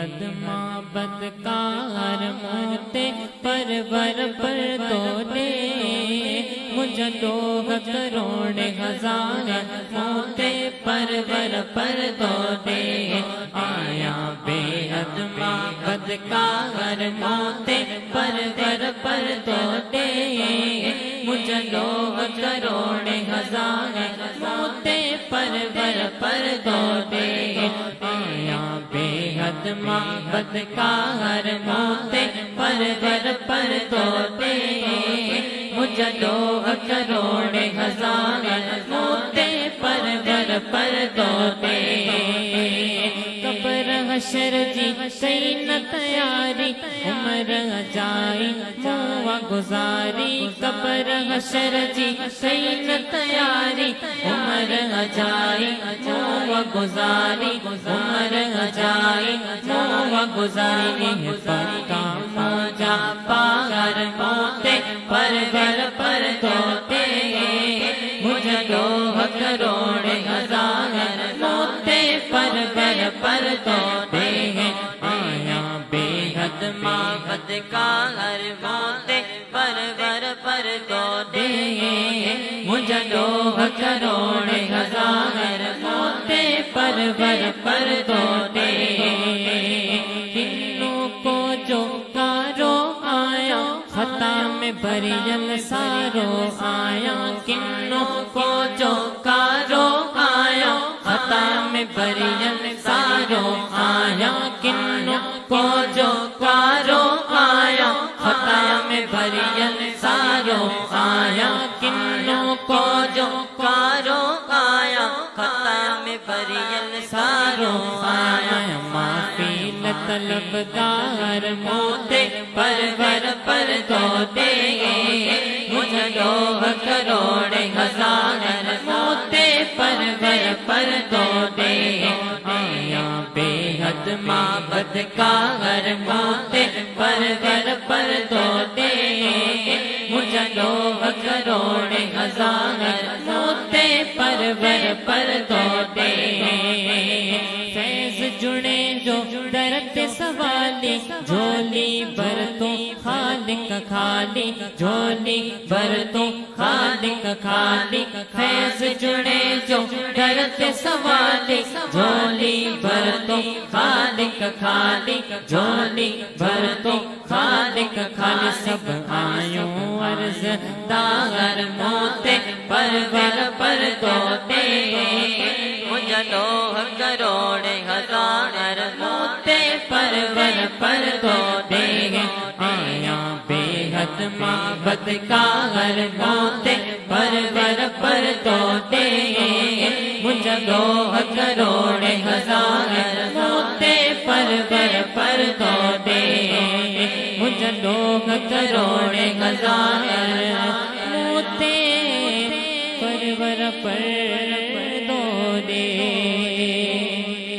बेहद माबद कार मोते परवर पर तोले मुझे लोग करोड़ हजार मोते परवर पर तोले आया बेहद माबद कार मोते परवर पर तोले मुझे लोग करोड़ हजार मोते परवर पर तोले आया बेहद माबद कार मोते परवर पर तोले मुझे लोग करोड़ हजार मोते परवर पर तोले कब्र हशर जी कई न तैयारी उम्र जाई मुआ गुजारी कब्र हशर जी कई न तैयारी उम्र जाई मुआ गुजारी उम्र जाई मुआ गुजारी पक्का मौजा पार मोते परवर पर तोते मुझे लोग करोड़ हजार मोते परवर पर तोते आया बेहद माबद कार मोते परवर पर तोते मुझे लोग करोड़ हजार मोते परवर पर तोते किन्नों को जो कारो आया खता में बरियल सारो आया किन्नों को जो कारो आया खता में बरियल सारो आया किन्नों को जो कारो आया खता में बरियल सारो आया किन्नों को जो कारो आया खता में बरियल सारो आया माफी तलबदार मोते परवर पर तोते मुझे लोग करोड़ हजार मोते परवर पर तोते आया बेहद माबद कार मोते परवर पर तोते मुझे लोग करोड़ हजार मोते परवर पर तोते फैज जुड़े जो दरत सवाली झोली भर तो खालिक खाली झोली भर तो खालिक खाली फैज जुड़े जो दरत सवाली झोली भर तो खालिक खाली झोली भर तो खालिक खाली सब आयो अर्ज दागर मोते परवर पर तोते मुझे लोग करोड़ हजार मोते परवर पर तोते आया बेहद माबद कार मोते परवर पर तोते मुझे लोग करोड़ हजार मोते परवर पर तोते मुझे लोग करोड़ हजार